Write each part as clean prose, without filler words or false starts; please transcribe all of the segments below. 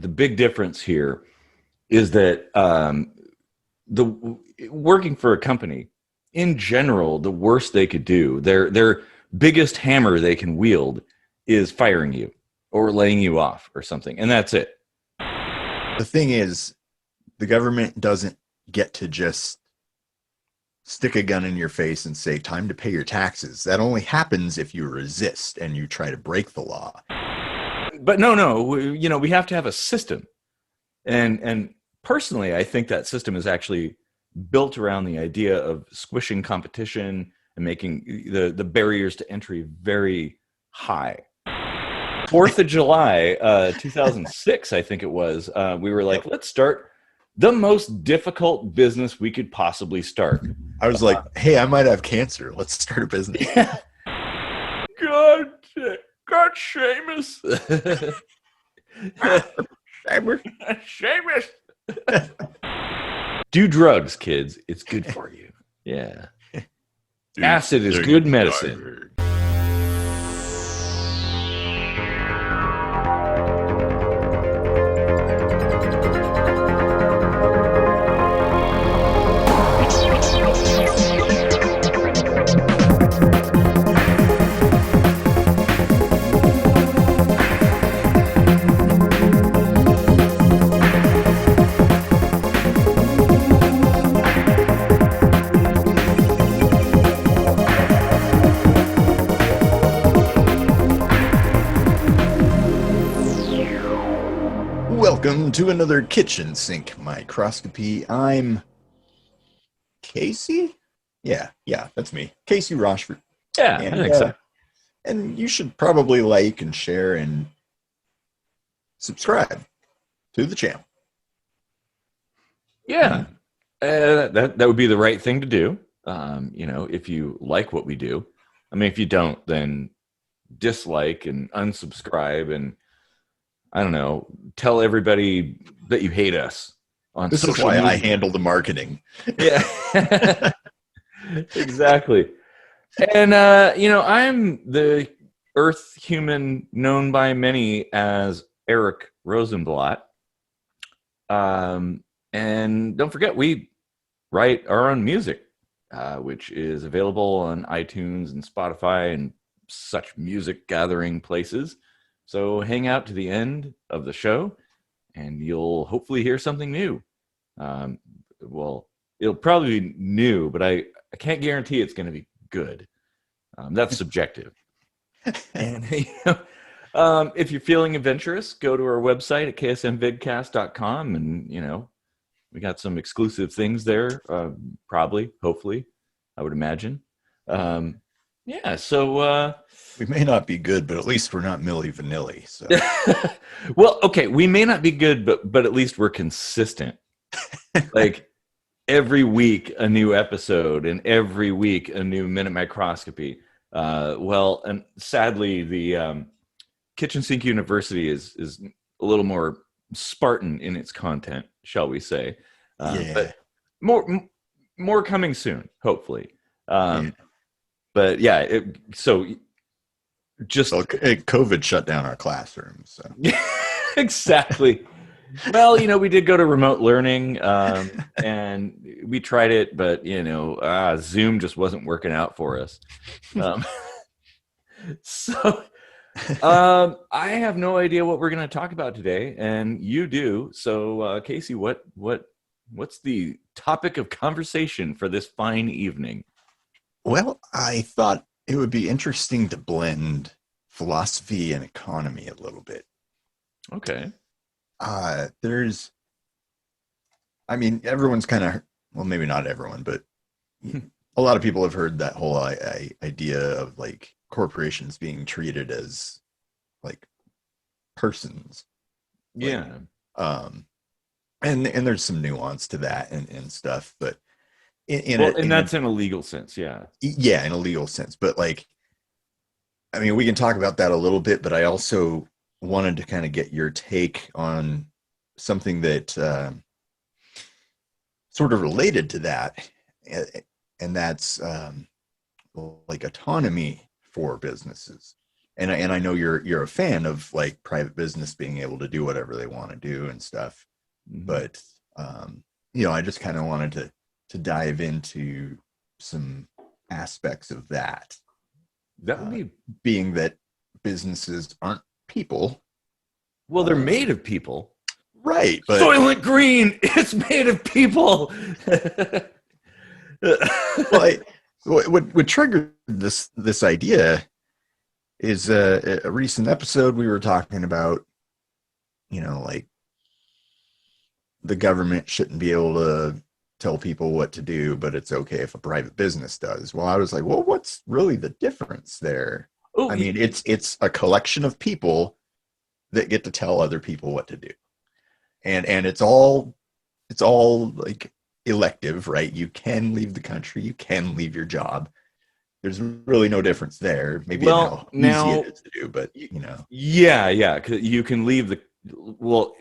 The big difference here is that the working for a company, in general, the worst they could do, their biggest hammer they can wield is firing you or laying you off or something, and that's it. The thing is, the government doesn't get to just stick a gun in your face and say, time to pay your taxes. That only happens if you resist and you try to break the law. But no, we have to have a system. And personally, I think that system is actually built around the idea of squishing competition and making the barriers to entry very high. 4th of July, 2006, I think it was, we were like, let's start the most difficult business we could possibly start. I was like, hey, I might have cancer. Let's start a business. Yeah. God, Seamus. Seamus. Do drugs, kids. It's good for you. Yeah. Dude, acid is good medicine. Welcome to another kitchen sink microscopy. I'm Casey. Yeah, that's me, Casey Rochford. Yeah, I think so. And you should probably like and share and subscribe to the channel. Yeah, that would be the right thing to do. If you like what we do. I mean, if you don't, then dislike and unsubscribe and I don't know, tell everybody that you hate us on social media. This is why I handle the marketing. Yeah, exactly. And, I'm the Earth human known by many as Eric Rosenblatt. And don't forget, we write our own music, which is available on iTunes and Spotify and such music gathering places. So hang out to the end of the show, and you'll hopefully hear something new. Well, it'll probably be new, but I can't guarantee it's going to be good. That's subjective. And if you're feeling adventurous, go to our website at ksmvidcast.com, and we got some exclusive things there. Probably, hopefully, I would imagine. Yeah, so we may not be good, but at least we're not Milli Vanilli. So, well, okay, we may not be good, but at least we're consistent. Like every week a new episode, and every week a new Minute Microscopy. Well, and sadly, the Kitchen Sink University is a little more Spartan in its content, shall we say? But more coming soon, hopefully. But yeah, COVID shut down our classrooms. So. Exactly. Well, we did go to remote learning, and we tried it, but Zoom just wasn't working out for us. So I have no idea what we're going to talk about today, and you do. So, Casey, what's the topic of conversation for this fine evening? Well, I thought it would be interesting to blend philosophy and economy a little bit. Okay. Everyone's kind of, well, maybe not everyone, but a lot of people have heard that whole idea of like corporations being treated as like persons. Yeah. And there's some nuance to that and stuff, but that's in a legal sense, yeah. Yeah, in a legal sense. But we can talk about that a little bit, but I also wanted to kind of get your take on something that sort of related to that, and that's like autonomy for businesses. and I know you're a fan of like private business being able to do whatever they want to do and stuff, but I just kind of wanted to dive into some aspects of that. That would be being that businesses aren't people. well, they're made of people. Right. But Soylent Green, it's made of people. well, what triggered this idea is a recent episode we were talking about, like the government shouldn't be able to tell people what to do, but it's okay if a private business does. Well, I was like, well, what's really the difference there? I mean, it's a collection of people that get to tell other people what to do. And it's all like elective, right? You can leave the country, you can leave your job. There's really no difference there. Maybe how easy it is to do, but Yeah. 'Cause you can leave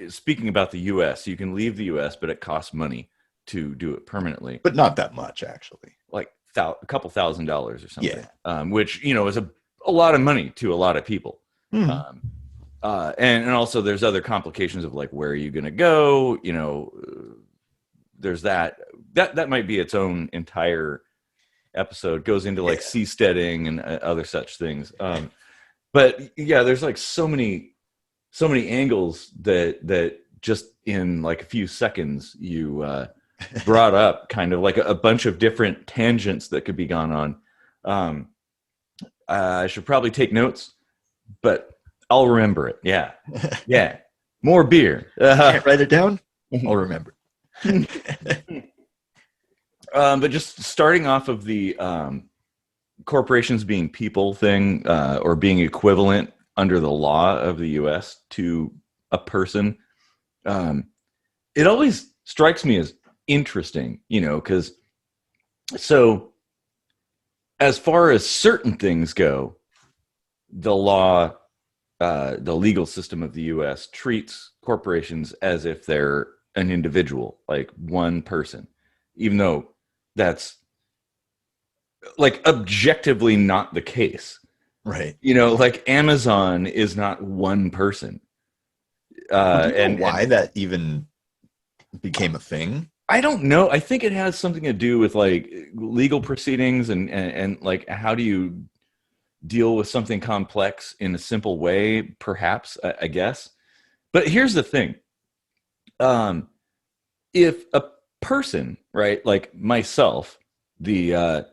speaking about the US, you can leave the US, but it costs money to do it permanently. But not that much, actually. Like a couple $1,000s or something. Yeah. Which, is a lot of money to a lot of people. Mm-hmm. And also there's other complications of like, where are you going to go? There's that might be its own entire episode, goes into like seasteading and other such things. But yeah, there's like so many angles that just in like a few seconds you brought up, kind of like a bunch of different tangents that could be gone on. I should probably take notes, but I'll remember it. Yeah. Yeah. More beer. Can't write it down. I'll remember. But just starting off of the corporations being people thing, or being equivalent under the law of the US to a person, it always strikes me as interesting, because so as far as certain things go, the law, the legal system of the US treats corporations as if they're an individual, like one person, even though that's like objectively not the case. Right. Like Amazon is not one person. And why that even became a thing? I don't know. I think it has something to do with like legal proceedings and like how do you deal with something complex in a simple way, perhaps, I guess. But here's the thing. If a person, right, like myself, the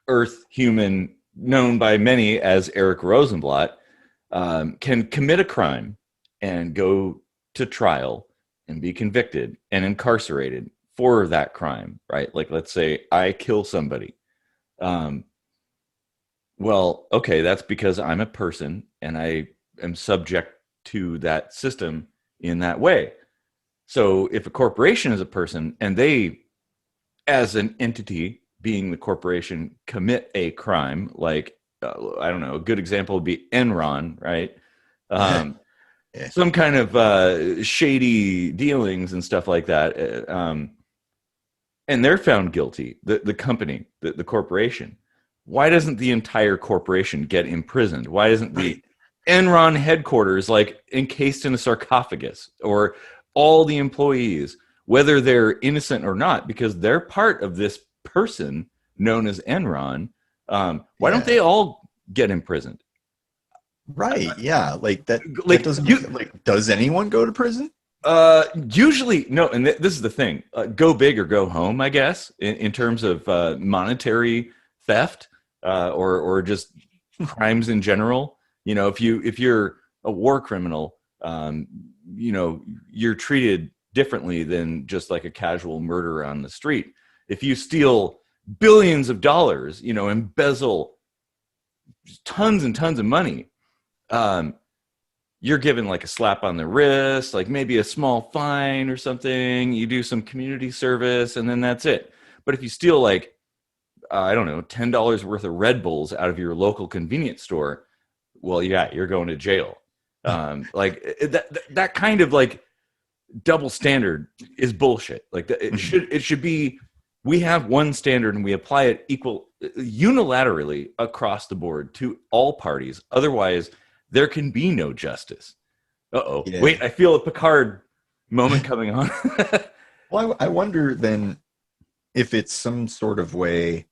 Earth human known by many as Eric Rosenblatt, can commit a crime and go to trial and be convicted and incarcerated for that crime, right? Like, let's say I kill somebody. Well, okay, that's because I'm a person and I am subject to that system in that way. So if a corporation is a person and they, as an entity, being the corporation, commit a crime, like, I don't know, a good example would be Enron, right? Some kind of shady dealings and stuff like that. And they're found guilty, the company, the corporation. Why doesn't the entire corporation get imprisoned? Why isn't the Enron headquarters like encased in a sarcophagus, or all the employees, whether they're innocent or not, because they're part of this person known as Enron? Why don't they all get imprisoned? Right. Yeah. Like that. Like, does anyone go to prison? Usually no. And this is the thing: go big or go home, I guess, in terms of monetary theft, or just crimes in general. If you're a war criminal, you're treated differently than just like a casual murderer on the street. If you steal billions of dollars, embezzle tons and tons of money, you're given like a slap on the wrist, like maybe a small fine or something. You do some community service, and then that's it. But if you steal like, I don't know, $10 worth of Red Bulls out of your local convenience store, well, yeah, you're going to jail. Like that kind of like double standard is bullshit. Like it should be we have one standard and we apply it unilaterally across the board to all parties. Otherwise, there can be no justice. Uh-oh. Yeah. Wait, I feel a Picard moment coming on. Well, I wonder then if it's some sort of way,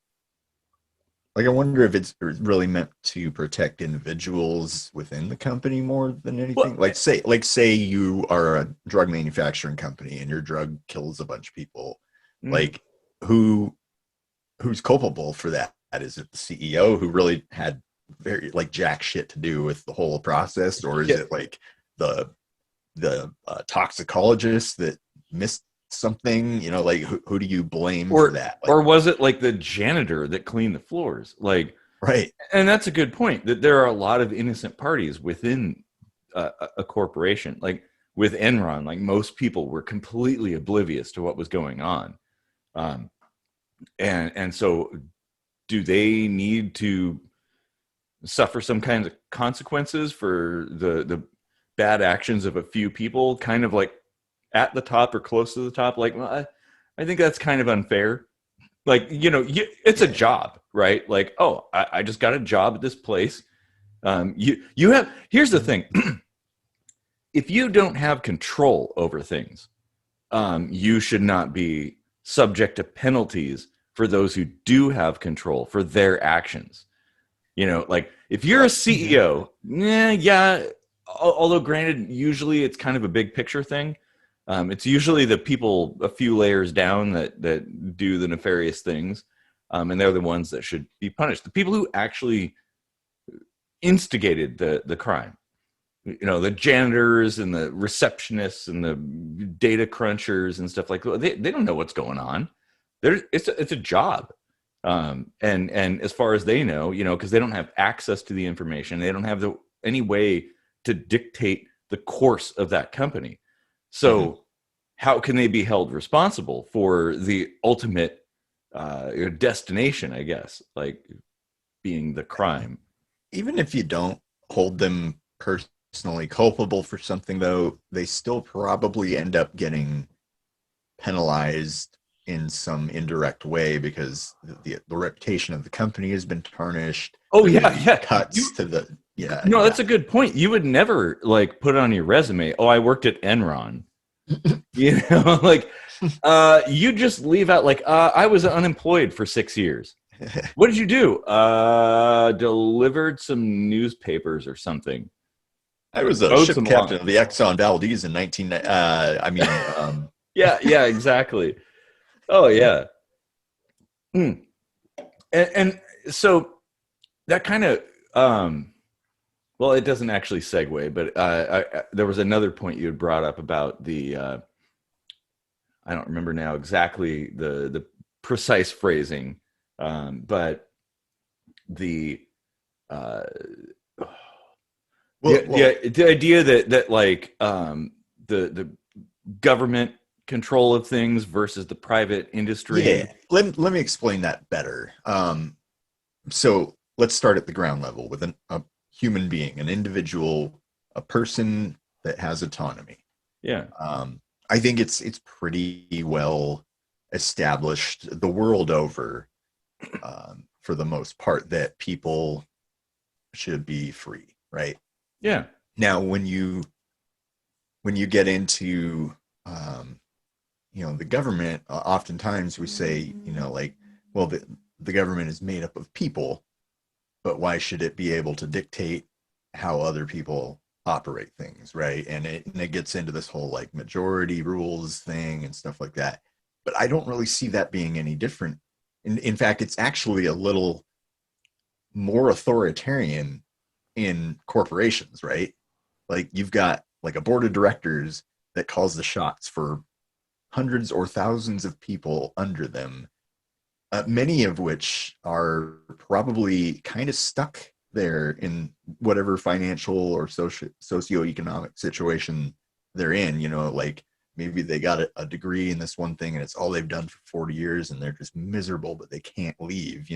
like I wonder if it's really meant to protect individuals within the company more than anything. Well, Say you are a drug manufacturing company and your drug kills a bunch of people. Like who's culpable for that? Is it the CEO who really had very like jack shit to do with the whole process, or is it like the toxicologist that missed something? You know, like who do you blame for that? Like, or was it like the janitor that cleaned the floors? Like, right. And that's a good point, that there are a lot of innocent parties within a corporation. Like with Enron, like most people were completely oblivious to what was going on. And so do they need to suffer some kinds of consequences for the bad actions of a few people, kind of like at the top or close to the top? Like, well, I think that's kind of unfair. Like, it's a job, right? Like, oh, I just got a job at this place. Here's the thing. If you don't have control over things, you should not be subject to penalties for those who do have control for their actions. Like if you're a CEO, although granted, usually it's kind of a big picture thing. It's usually the people a few layers down that do the nefarious things, and they're the ones that should be punished. The people who actually instigated the crime, the janitors and the receptionists and the data crunchers and stuff like that, they don't know what's going on. It's a job, and as far as they know, because they don't have access to the information, they don't have any way to dictate the course of that company. So how can they be held responsible for the ultimate destination, I guess, like being the crime? Even if you don't hold them personally culpable for something, though, they still probably end up getting penalized in some indirect way because the reputation of the company has been tarnished. Oh, yeah. Cuts to the... Yeah. No, that's a good point. You would never like put on your resume, oh, I worked at Enron. Like you just leave out like I was unemployed for 6 years. What did you do? Delivered some newspapers or something. I was a ship captain of the Exxon Valdez in 19 yeah, exactly. Oh yeah. And so that kind of well, it doesn't actually segue, but there was another point you had brought up about the I don't remember now exactly the precise phrasing, but the the idea that like the government control of things versus the private industry. Yeah, let me explain that better. So let's start at the ground level with a human being, an individual, a person that has autonomy. Yeah. I think it's pretty well established the world over, for the most part, that people should be free, right? Yeah. Now, when you get into the government, oftentimes we say, like, well, the government is made up of people, but why should it be able to dictate how other people operate things, right? And it gets into this whole like majority rules thing and stuff like that. But I don't really see that being any different. In fact, it's actually a little more authoritarian in corporations, right? Like you've got like a board of directors that calls the shots for hundreds or thousands of people under them, many of which are probably kind of stuck there in whatever financial or socioeconomic situation they're in. Like maybe they got a degree in this one thing and it's all they've done for 40 years and they're just miserable, but they can't leave.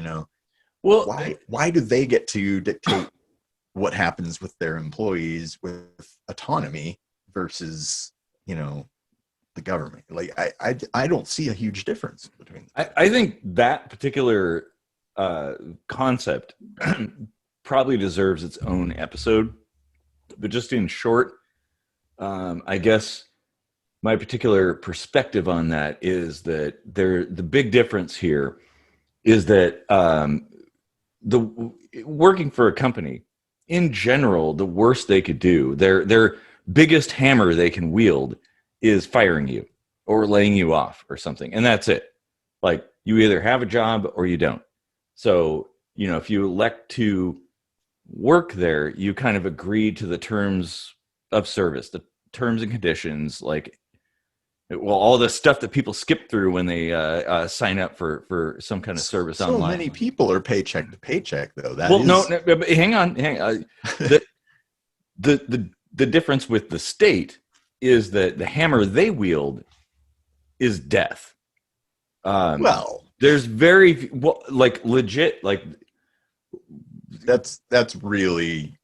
Well, why do they get to dictate what happens with their employees with autonomy versus the government. Like I don't see a huge difference between. I think that particular concept probably deserves its own episode. But just in short, I guess my particular perspective on that is that the big difference here is that the working for a company in general, the worst they could do, their biggest hammer they can wield is firing you or laying you off or something, and that's it. Like, you either have a job or you don't. So, if you elect to work there, you kind of agree to the terms of service, the terms and conditions, like, well, all the stuff that people skip through when they sign up for some kind of service so online. So many people are paycheck to paycheck, though. No, but hang on. The difference with the state is that the hammer they wield is death. There's very legit, like, that's really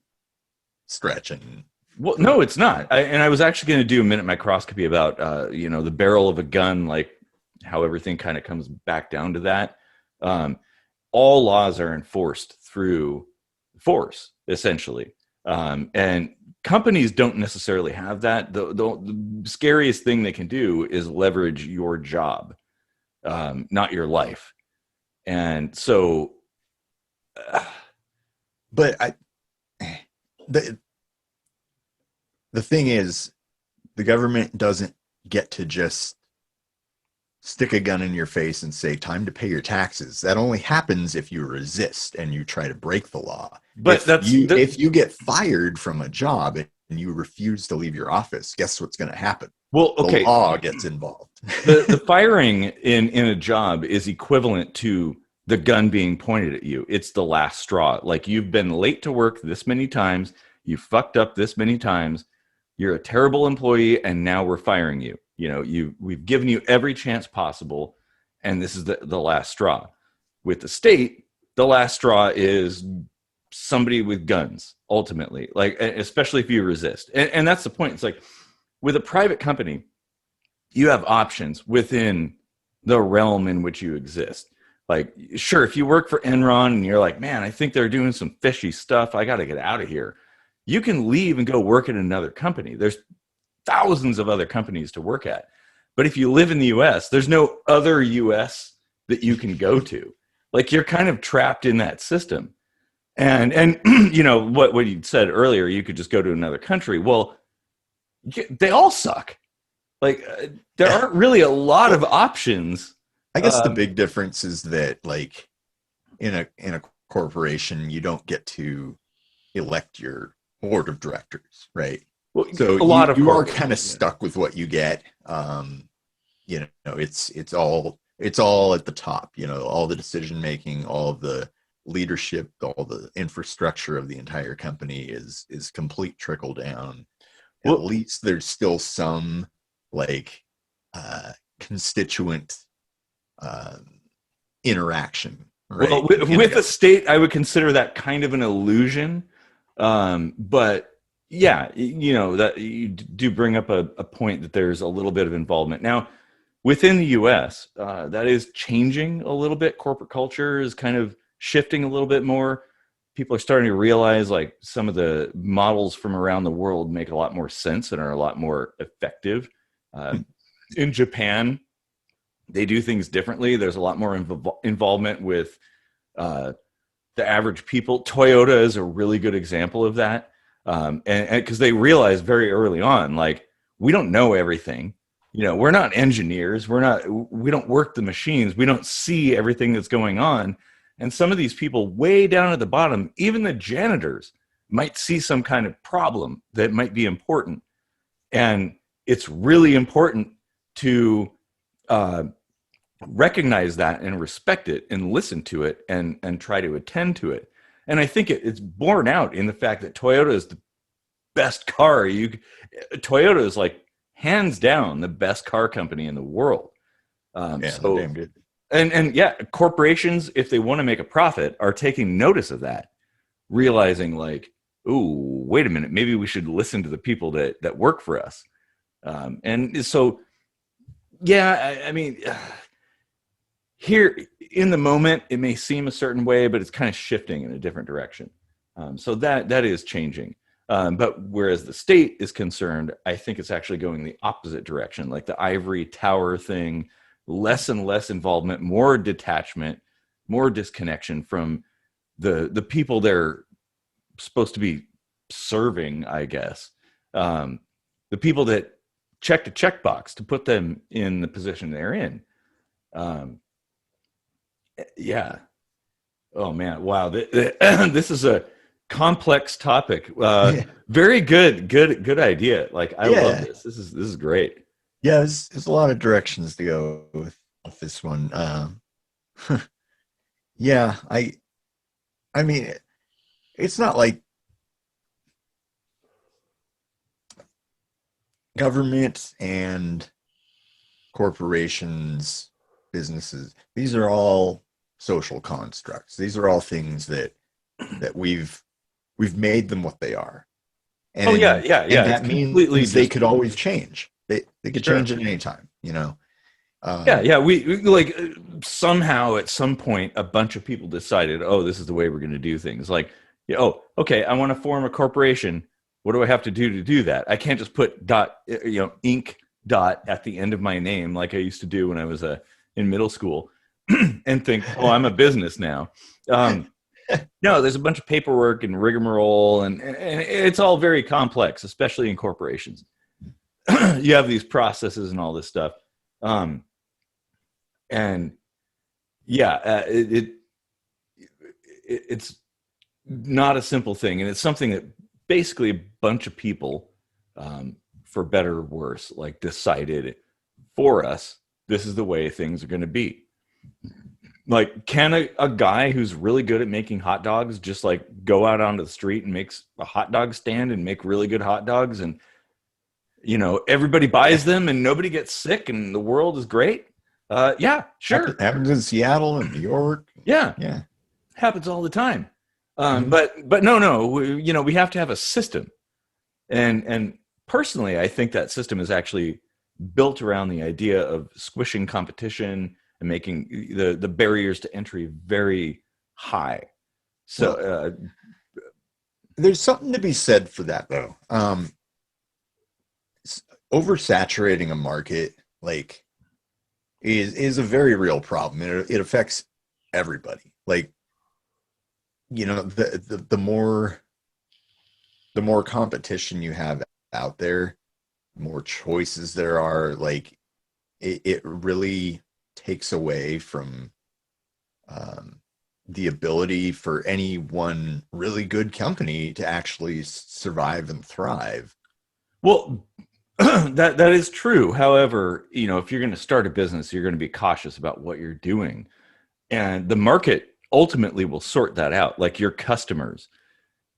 stretching. Well, no, it's not. I was actually going to do a minute microscopy about the barrel of a gun, like how everything kind of comes back down to that. All laws are enforced through force, essentially, and companies don't necessarily have that. The scariest thing they can do is leverage your job, not your life. And so, but the thing is, the government doesn't get to just stick a gun in your face and say, time to pay your taxes. That only happens if you resist and you try to break the law. But if you get fired from a job and you refuse to leave your office, guess what's going to happen? Well, okay. The law gets involved. the firing in a job is equivalent to the gun being pointed at you. It's the last straw. Like, you've been late to work this many times. You fucked up this many times. You're a terrible employee, and now we're firing you. We've given you every chance possible, and this is the last straw. With the state, the last straw is somebody with guns, ultimately, like, especially if you resist. And that's the point. It's like, with a private company, you have options within the realm in which you exist. Like, sure, if you work for Enron and you're like, man, I think they're doing some fishy stuff, I got to get out of here, you can leave and go work at another company. There's thousands of other companies to work at. But if you live in the US, there's no other US that you can go to. Like, you're kind of trapped in that system. And what you said earlier, you could just go to another country. Well, they all suck. Like, there aren't really a lot of options. I guess the big difference is that, like, in a corporation, you don't get to elect your board of directors, right? Well, so you are kind of stuck with what you get. It's all at the top. All the decision making, all of the leadership, all the infrastructure of the entire company is complete trickle down. At least there's still some, like, constituent interaction. Right? Well, with the state, I would consider that kind of an illusion. But yeah, that you do bring up a point that there's a little bit of involvement. Now, within the US, that is changing a little bit. Corporate culture is kind of shifting a little bit more. People are starting to realize, like, some of the models from around the world make a lot more sense and are a lot more effective. In Japan, they do things differently. There's a lot more involvement with the average people. Toyota is a really good example of that. And because they realized very early on, like, we don't know everything. We're not engineers. We don't work the machines. We don't see everything that's going on. And some of these people way down at the bottom, even the janitors, might see some kind of problem that might be important. And it's really important to recognize that and respect it and listen to it and try to attend to it. And I think it's borne out in the fact that Toyota is the best car. Toyota is, like, hands down the best car company in the world. So damn good. And yeah, corporations, if they want to make a profit, are taking notice of that, realizing, like, ooh, wait a minute, maybe we should listen to the people that work for us. And so Yeah, I mean, here in the moment, it may seem a certain way, but it's kind of shifting in a different direction. So that is changing. But whereas the state is concerned, I think it's actually going the opposite direction, like the ivory tower thing, less and less involvement, more detachment, more disconnection from the people they're supposed to be serving, I guess. The people that checked a checkbox to put them in the position they're in. Um, yeah. Oh man. Wow. This is a complex topic. Yeah. Very good idea. Like I love Yeah. this. This is great. Yeah, there's a lot of directions to go with this one. Yeah, I mean, it's not like government and corporations, businesses, these are all social constructs. These are all things that we've made them what they are. Oh yeah, And yeah, and yeah. It's that completely means they just could always change. They could sure. change at any time, you know. Yeah, Um, yeah. We like somehow at some point a bunch of people decided, oh, this is the way we're going to do things. Like, yeah, oh, okay, I want to form a corporation. What do I have to do that? I can't just put dot, ink dot at the end of my name like I used to do when I was in middle school, and think, oh, I'm a business now. No, there's a bunch of paperwork and rigmarole, and it's all very complex, especially in corporations. You have these processes and all this stuff. Um, and yeah, it's not a simple thing, and it's something that basically a bunch of people, for better or worse, like decided for us. This is the way things are going to be. Like, can a guy who's really good at making hot dogs just like go out onto the street and makes a hot dog stand and make really good hot dogs, and everybody buys them and nobody gets sick and the world is great? Yeah, sure. happens in Seattle and New York. Yeah, Yeah. happens all the time. Mhm. But no, we have to have a system, and personally, I think that system is actually built around the idea of squishing competition and making the barriers to entry very high. So Well, there's something to be said for that, though. Oversaturating a market like is a very real problem. It affects everybody. Like, the more competition you have out there, the more choices there are. Like, it really takes away from the ability for any one really good company to actually survive and thrive. well, that is true. However, if you're going to start a business, you're going to be cautious about what you're doing, and the market ultimately will sort that out. Like your customers,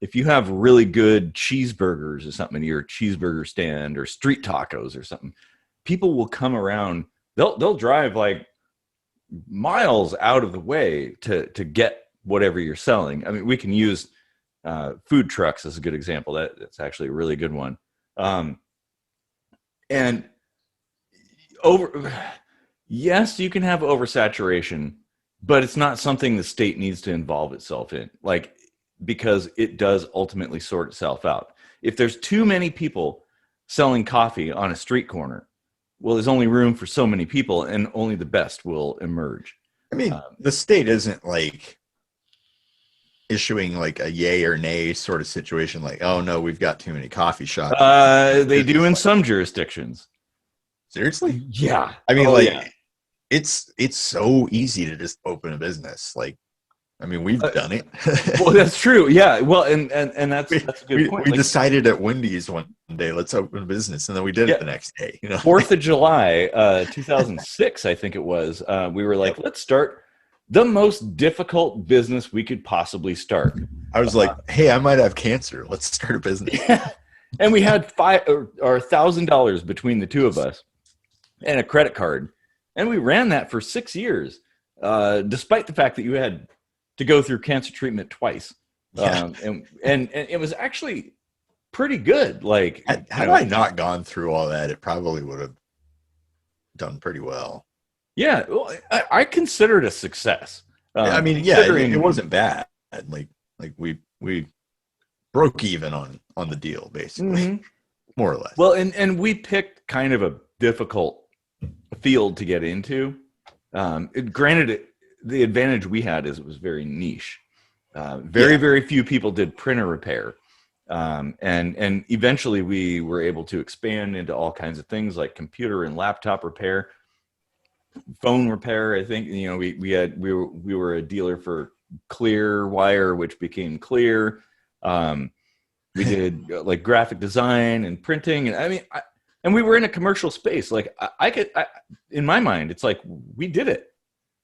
if you have really good cheeseburgers or something in your cheeseburger stand, or street tacos or something, people will come around. They'll drive like miles out of the way to get whatever you're selling. I mean, we can use food trucks as a good example. That's actually a really good one. And over, yes, you can have oversaturation, but it's not something the state needs to involve itself in. Like, because it does ultimately sort itself out. If there's too many people selling coffee on a street corner, well, there's only room for so many people, and only the best will emerge. I mean, the state isn't like issuing like a yay or nay sort of situation, like, oh no, we've got too many coffee shops. They do in some jurisdictions. Seriously? Yeah. I mean, Oh, like, yeah. it's so easy to just open a business. Like, I mean, we've done it. Well, that's true. Yeah. Well, and that's we, a good we, point. we Like, decided at Wendy's one day, let's open a business, and then we did yeah, it the next day. 4th of July, 2006, I think it was. We were like, Yep. let's start the most difficult business we could possibly start. I was like, hey, I might have cancer. Let's start a business. Yeah. And we had $1,000 between the two of us and a credit card, and we ran that for 6 years, despite the fact that you had to go through cancer treatment twice. Yeah. And it was actually pretty good. Like, Had I not gone through all that, it probably would have done pretty well. Yeah, well, I consider it a success. I mean, yeah, Considering it wasn't bad. Like we broke even on the deal, basically, Mhm. more or less. Well, and we picked kind of a difficult field to get into. Granted, the advantage we had is it was very niche. Very few people did printer repair, and eventually we were able to expand into all kinds of things like computer and laptop repair, phone repair. I think we were a dealer for Clear Wire, which became Clear. We did like graphic design and printing, and and we were in a commercial space. Like in my mind, it's like we did it.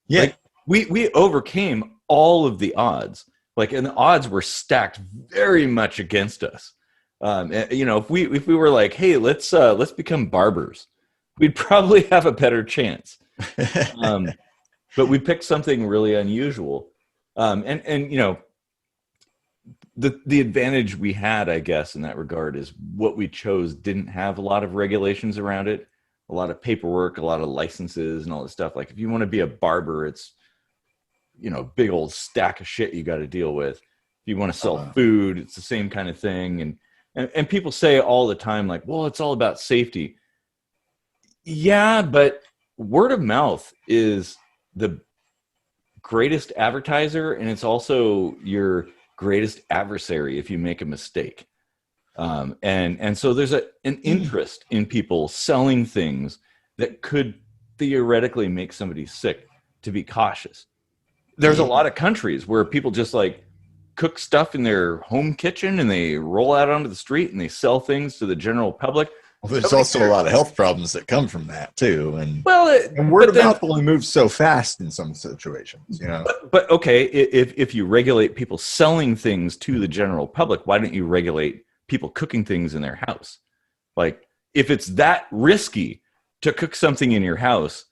Yeah. Like we overcame all of the odds. Like, and the odds were stacked very much against us. If we were like, hey, let's become barbers, we'd probably have a better chance. But we picked something really unusual, and the advantage we had, I guess, in that regard is what we chose didn't have a lot of regulations around it, a lot of paperwork, a lot of licenses and all this stuff. Like if you want to be a barber, it's, big old stack of shit you got to deal with. If you want to sell food, it's the same kind of thing. And people say all the time, like, well, it's all about safety. Yeah, but word of mouth is the greatest advertiser, and it's also your greatest adversary if you make a mistake. And so there's an interest in people selling things that could theoretically make somebody sick, to be cautious. There's a lot of countries where people just like cook stuff in their home kitchen and they roll out onto the street and they sell things to the general public. Well, there's also a lot of health problems that come from that too, and word of mouth only moves so fast in some situations, But okay, if you regulate people selling things to the general public, why don't you regulate people cooking things in their house? Like, if it's that risky to cook something in your house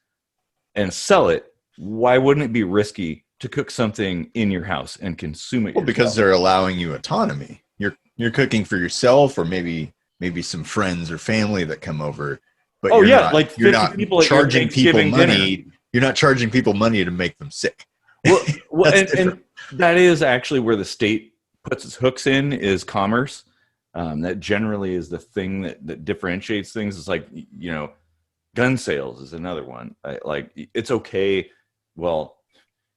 and sell it, why wouldn't it be risky to cook something in your house and consume it? Well, because they're allowing you autonomy. You're cooking for yourself, or maybe some friends or family that come over. But you're not charging people money. Dinner. You're not charging people money to make them sick. Well, and that is actually where the state puts its hooks in, is commerce. That generally is the thing that differentiates things. It's like, gun sales is another one. Like, it's okay. Well,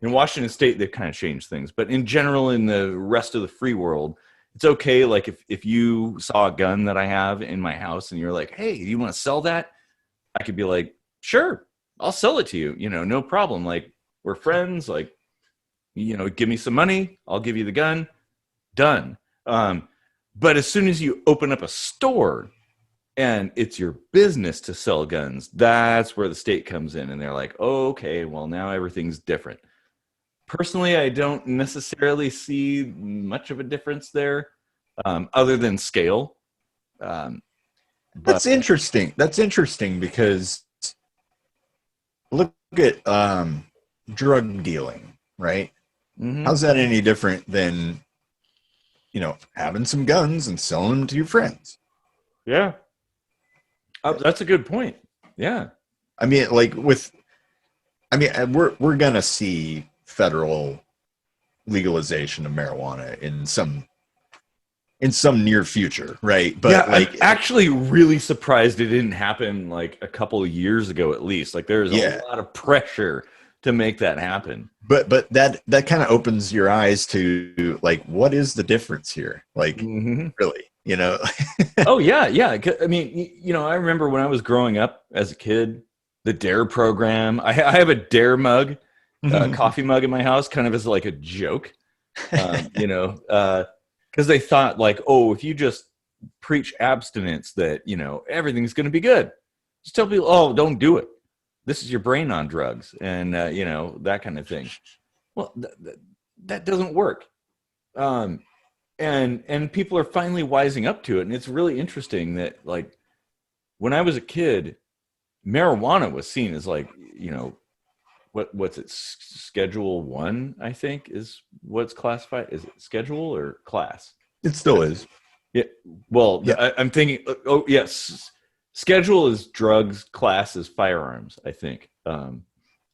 in Washington State, they've kind of changed things, but in general, in the rest of the free world, it's okay. Like if you saw a gun that I have in my house and you're like, hey, you want to sell that? I could be like, sure, I'll sell it to you. No problem. Like, we're friends. Like, give me some money. I'll give you the gun. Done. But as soon as you open up a store and it's your business to sell guns, that's where the state comes in, and they're like, oh, okay, well, now everything's different. Personally, I don't necessarily see much of a difference there, other than scale. That's interesting. That's interesting because look at drug dealing, right? Mm-hmm. How's that any different than, having some guns and selling them to your friends? Yeah. That's a good point. Yeah. I mean, we're going to see federal legalization of marijuana in some near future, right? But yeah, I'm actually really surprised it didn't happen like a couple of years ago, at least. Like, there's a lot of pressure to make that happen. But that kind of opens your eyes to, like, what is the difference here? Like, really, Oh yeah. I mean, I remember when I was growing up as a kid, the DARE program. I have a DARE mug, coffee mug in my house, kind of as like a joke, because they thought, like, oh, if you just preach abstinence, that everything's going to be good. Just tell people, oh, don't do it. This is your brain on drugs, and that kind of thing. Well, that doesn't work. And people are finally wising up to it, and it's really interesting that, like, when I was a kid, marijuana was seen as like, what's it, Schedule 1, I think, is what's classified. Is it schedule or class? It still is. Yeah. Well, yeah. I'm thinking, oh yes, Schedule is drugs, class is firearms, I think. Yeah,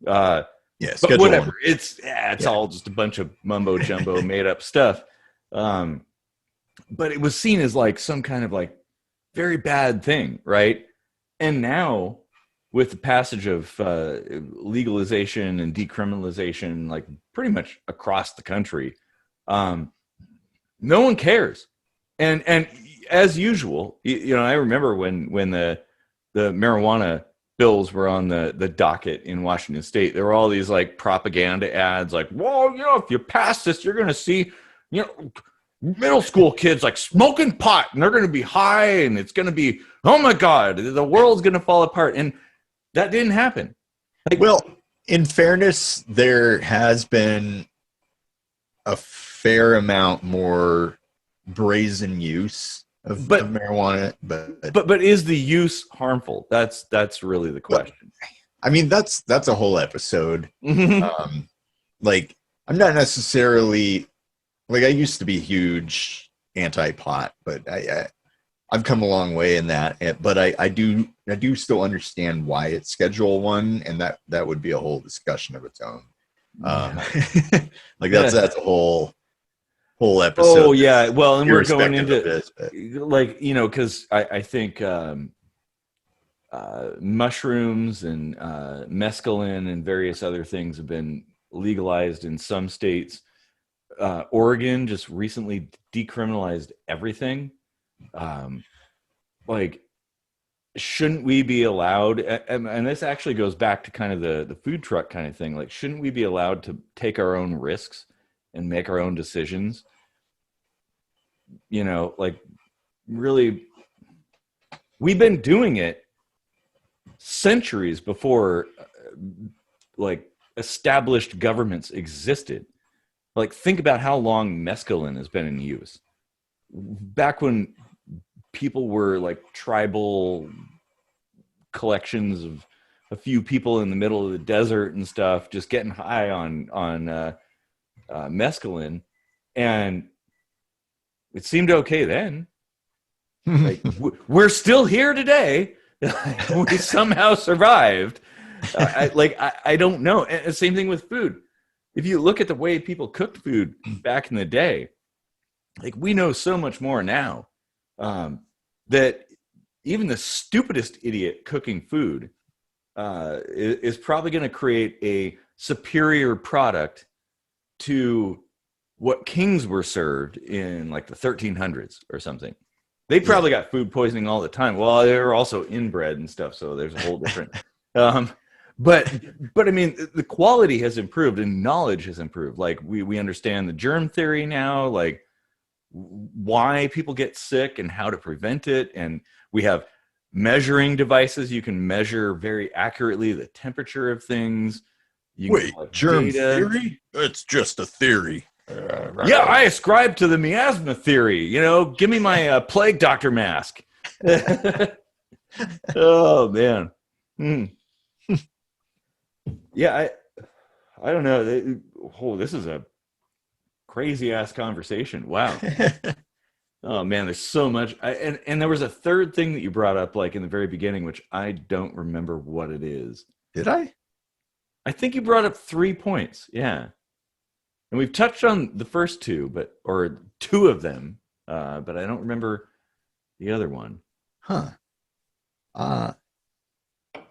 But Schedule whatever. 1. It's all just a bunch of mumbo jumbo made up stuff. But it was seen as like some kind of like very bad thing, right? And now, with the passage of legalization and decriminalization, like pretty much across the country, no one cares. And as usual, I remember when the marijuana bills were on the docket in Washington State, there were all these like propaganda ads, like, well, if you pass this, you're going to see, middle school kids like smoking pot, and they're going to be high, and it's going to be, oh my God, the world's going to fall apart. And that didn't happen. Like, well, in fairness, there has been a fair amount more brazen use of marijuana, but is the use harmful? That's really the question. I mean, that's a whole episode. Like, I'm not necessarily like, I used to be huge anti-pot, but I've come a long way in that. But I do still understand why it's Schedule 1, and that would be a whole discussion of its own. Like that's a whole episode. Oh yeah, well, and we're going into this, like, because I think mushrooms and mescaline and various other things have been legalized in some states. Oregon just recently decriminalized everything. Like, shouldn't we be allowed, and this actually goes back to kind of the food truck kind of thing, like, shouldn't we be allowed to take our own risks and make our own decisions? Like, really, we've been doing it centuries before like established governments existed. Like, think about how long mescaline has been in use. Back when people were like tribal collections of a few people in the middle of the desert and stuff, just getting high on mescaline, and it seemed okay then. Like, we're still here today. We somehow survived. I don't know. And same thing with food. If you look at the way people cooked food back in the day, like, we know so much more now, that even the stupidest idiot cooking food is probably going to create a superior product to what kings were served in like the 1300s or something. They probably got food poisoning all the time. Well, they were also inbred and stuff, so there's a whole different. But I mean, the quality has improved and knowledge has improved. Like, we understand the germ theory now, like why people get sick and how to prevent it. And we have measuring devices. You can measure very accurately the temperature of things. Wait, germ theory? It's just a theory. Yeah, I ascribe to the miasma theory. Give me my plague doctor mask. Oh, man. Yeah, I don't know. This is a crazy ass conversation. Wow. Oh man, there's so much. And there was a third thing that you brought up, like in the very beginning, which I don't remember what it is. Did I? I think you brought up 3 points. Yeah. And we've touched on the first two, or two of them, but I don't remember the other one. Huh.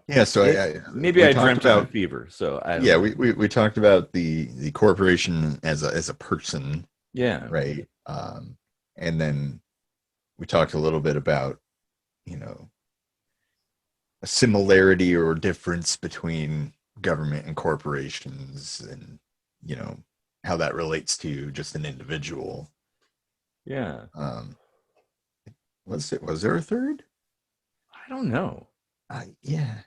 Yeah, so maybe I dreamt about fever. So we talked about the corporation as a person. Yeah. Right. And then we talked a little bit about, a similarity or difference between government and corporations, and how that relates to just an individual. Yeah. Was there a third? I don't know. Yeah.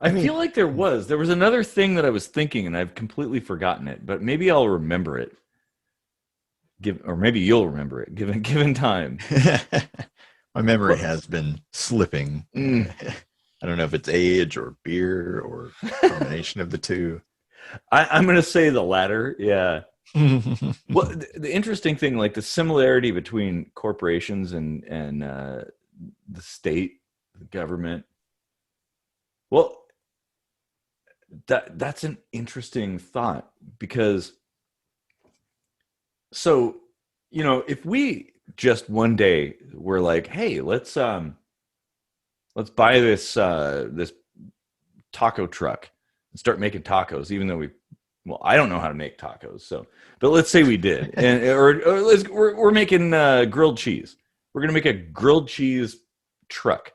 I feel like there was another thing that I was thinking, and I've completely forgotten it, but maybe I'll remember it. Or maybe you'll remember it, given time. My memory has been slipping. I don't know if it's age or beer or a combination of the two. I'm going to say the latter. Yeah. Well, the interesting thing, like the similarity between corporations and the state, the government. Well, that's an interesting thought, because so, you know, if we just one day were like, hey, let's buy this taco truck and start making tacos, even though well, I don't know how to make tacos, so, but let's say we did, and we're making grilled cheese. We're gonna make a grilled cheese truck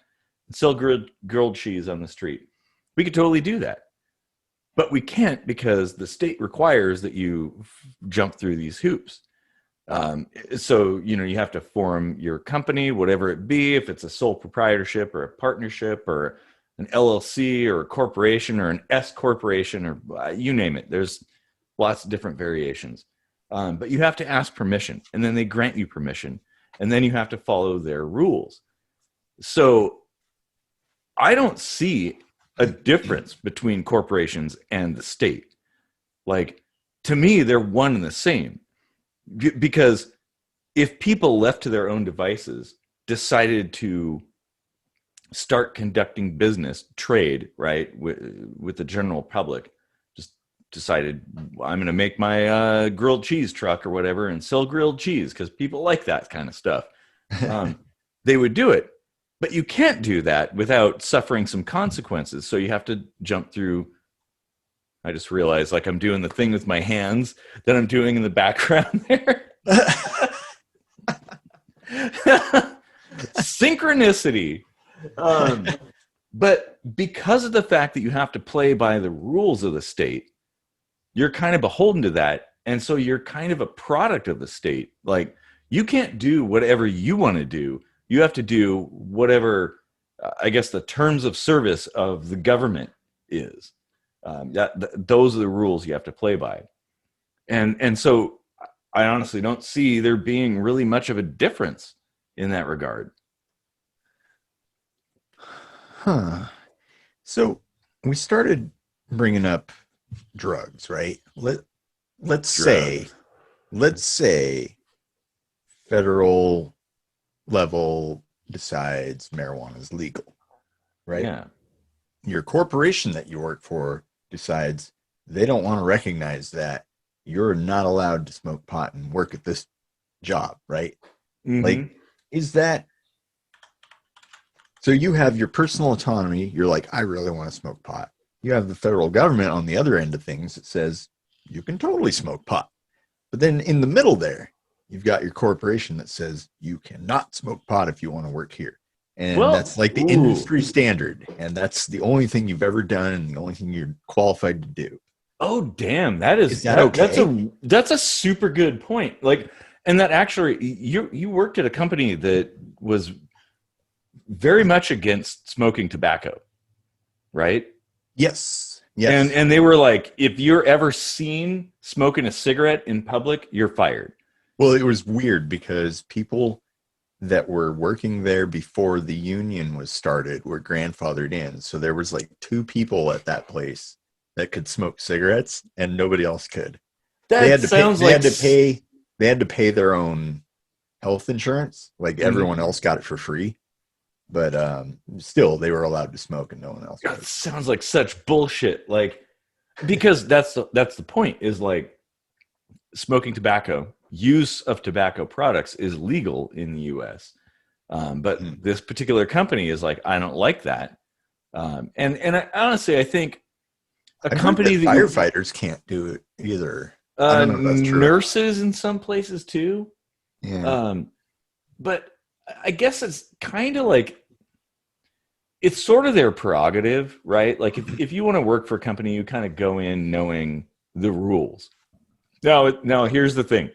and sell grilled cheese on the street. We could totally do that, but we can't, because the state requires that you jump through these hoops. So, you know, you have to form your company, whatever it be, if it's a sole proprietorship or a partnership or an LLC or a corporation or an S corporation, or you name it. There's lots of different variations. But you have to ask permission, and then they grant you permission, and then you have to follow their rules. So I don't see a difference between corporations and the state. Like, to me, they're one and the same. Because if people left to their own devices decided to start conducting business, trade, right, with the general public, just decided, well, I'm going to make my grilled cheese truck or whatever and sell grilled cheese because people like that kind of stuff, they would do it. But you can't do that without suffering some consequences. So you have to jump through. I just realized, like, I'm doing the thing with my hands that I'm doing in the background there. Synchronicity. But because of the fact that you have to play by the rules of the state, you're kind of beholden to that. And so you're kind of a product of the state. Like, you can't do whatever you want to do. You have to do whatever, I guess, the terms of service of the government is. Those are the rules you have to play by. And so I honestly don't see there being really much of a difference in that regard. Huh. So we started bringing up drugs, right? Let's say federal level decides marijuana is legal, right? Yeah. Your corporation that you work for decides they don't want to recognize that you're not allowed to smoke pot and work at this job, right? Mm-hmm. Like, is that so? You have your personal autonomy. You're like, I really want to smoke pot. You have the federal government on the other end of things that says you can totally smoke pot. But then in the middle there, you've got your corporation that says you cannot smoke pot if you want to work here. And that's like the industry standard. And that's the only thing you've ever done and the only thing you're qualified to do. Oh, damn. Is that okay? That's a super good point. Like, and that actually, you worked at a company that was very much against smoking tobacco, right? Yes. And they were like, if you're ever seen smoking a cigarette in public, you're fired. Well, it was weird because people that were working there before the union was started were grandfathered in. So there was like 2 people at that place that could smoke cigarettes and nobody else could. They had to pay their own health insurance. Like, everyone else got it for free. But still, they were allowed to smoke and no one else. God, it sounds like such bullshit. Like, because that's the point, is like, smoking tobacco, use of tobacco products is legal in the US. But this particular company is like, I don't like that. And I, honestly, I think I've company that firefighters can't do it either. I don't know if that's true. Nurses in some places too. Yeah. But I guess it's kind of like, it's sort of their prerogative, right? Like, if you want to work for a company, you kind of go in knowing the rules. Now here's the thing.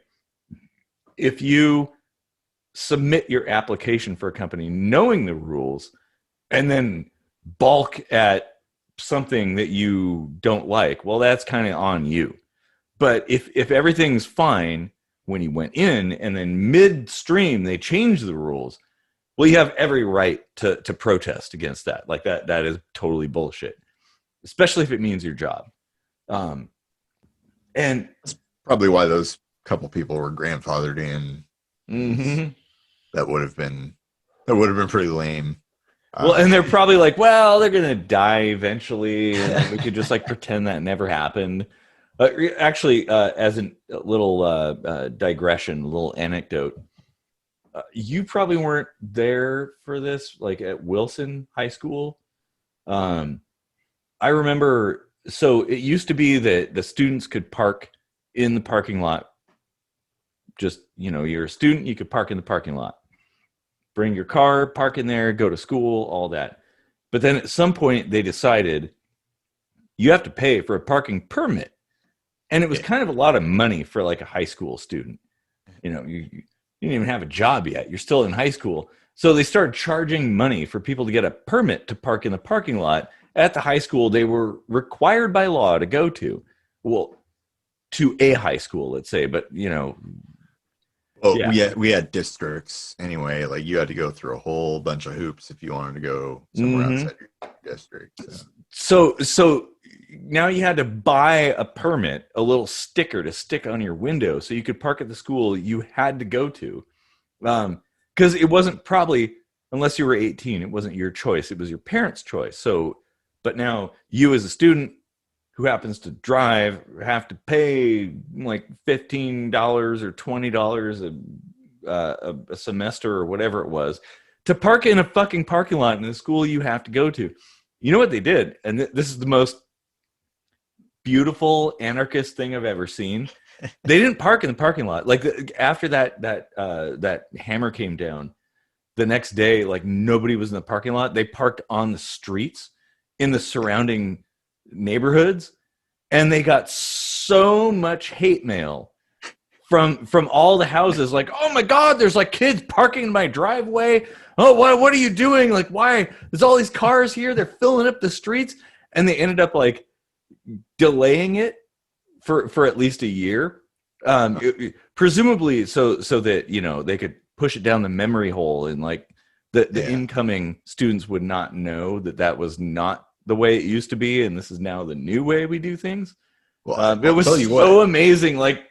If you submit your application for a company knowing the rules and then balk at something that you don't like, well, that's kind of on you. But if everything's fine when you went in and then midstream they change the rules, well, you have every right to protest against that. Like, that is totally bullshit, especially if it means your job. And that's probably why those couple people were grandfathered in. Mm-hmm. That would have been pretty lame. Well, and they're probably like, well, they're gonna die eventually, and we could just like pretend that never happened. Actually, as a little digression, a little anecdote, you probably weren't there for this, like at Wilson High School. Um, I remember, so it used to be that the students could park in the parking lot. Just, you're a student, you could park in the parking lot. Bring your car, park in there, go to school, all that. But then at some point they decided you have to pay for a parking permit. And it was kind of a lot of money for like a high school student. You didn't even have a job yet. You're still in high school. So they started charging money for people to get a permit to park in the parking lot at the high school they were required by law to go to. Well, to a high school, let's say, but well, yeah. we had districts anyway. Like you had to go through a whole bunch of hoops if you wanted to go somewhere outside your district. So now you had to buy a permit, a little sticker to stick on your window so you could park at the school you had to go to. Because it wasn't probably, unless you were 18, it wasn't your choice. It was your parents' choice. So, but now you as a student who happens to drive have to pay like $15 or $20 a semester or whatever it was to park in a fucking parking lot in the school you have to go to. You know what they did? And this is the most beautiful anarchist thing I've ever seen. They didn't park in the parking lot. Like after that hammer came down, the next day, like nobody was in the parking lot. They parked on the streets in the surrounding neighborhoods, and they got so much hate mail from all the houses. Like, oh my God, there's like kids parking in my driveway. Oh, what are you doing? Like, why? There's all these cars here. They're filling up the streets, and they ended up like delaying it for at least a year, presumably so that they could push it down the memory hole, and like the incoming students would not know that was not the way it used to be, and this is now the new way we do things. Well, it was so amazing. Like,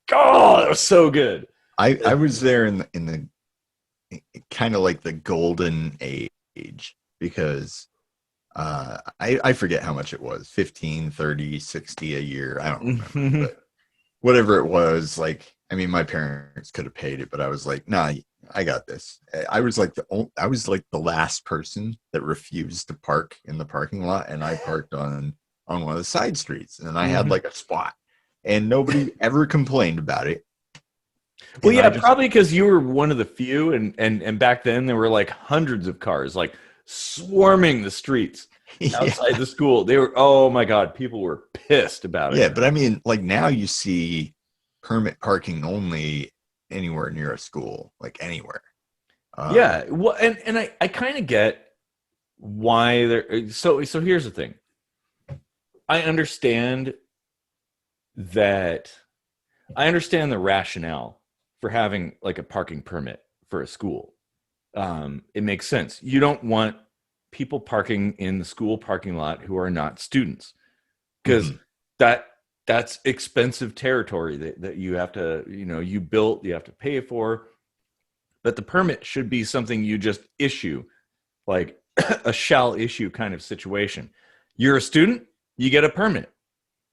God, it was so good. I was there in the kind of like the golden age, because I forget how much it was, 15, 30, 60 a year. I don't remember, but whatever it was, like, I mean, my parents could have paid it, but I was like, nah, I got this. I was like the last person that refused to park in the parking lot, and I parked on one of the side streets, and I had like a spot, and nobody ever complained about it. Well, yeah, probably because you were one of the few, and back then there were like hundreds of cars like swarming the streets outside the school. They were, oh my God, people were pissed about it. Yeah, but I mean, like now you see permit parking only anywhere near a school, like anywhere. Yeah, well, and I kind of get why they're so here's the thing. I understand the rationale for having like a parking permit for a school. It makes sense. You don't want people parking in the school parking lot who are not students, because that's expensive territory that you have to, you built, you have to pay for. But the permit should be something you just issue, like a shall issue kind of situation. You're a student, you get a permit.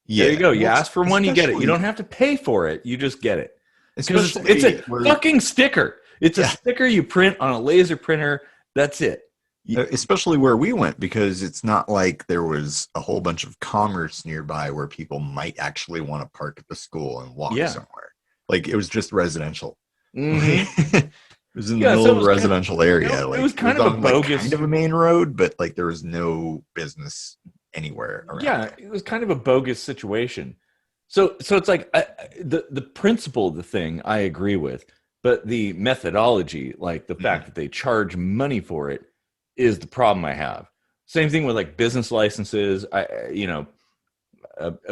Yeah. There you go. You ask for one, you get it. You don't have to pay for it. You just get it. Because it's a fucking sticker. It's a sticker you print on a laser printer. That's it. Especially where we went, because it's not like there was a whole bunch of commerce nearby where people might actually want to park at the school and walk somewhere. Like it was just residential. It was in the middle of a residential area. Like, it was kind of a bogus, kind of a main road, but like there was no business anywhere around. Yeah, it was kind of a bogus situation. So it's like the principle of the thing I agree with, but the methodology, like the fact that they charge money for it, is the problem I have. Same thing with like business licenses,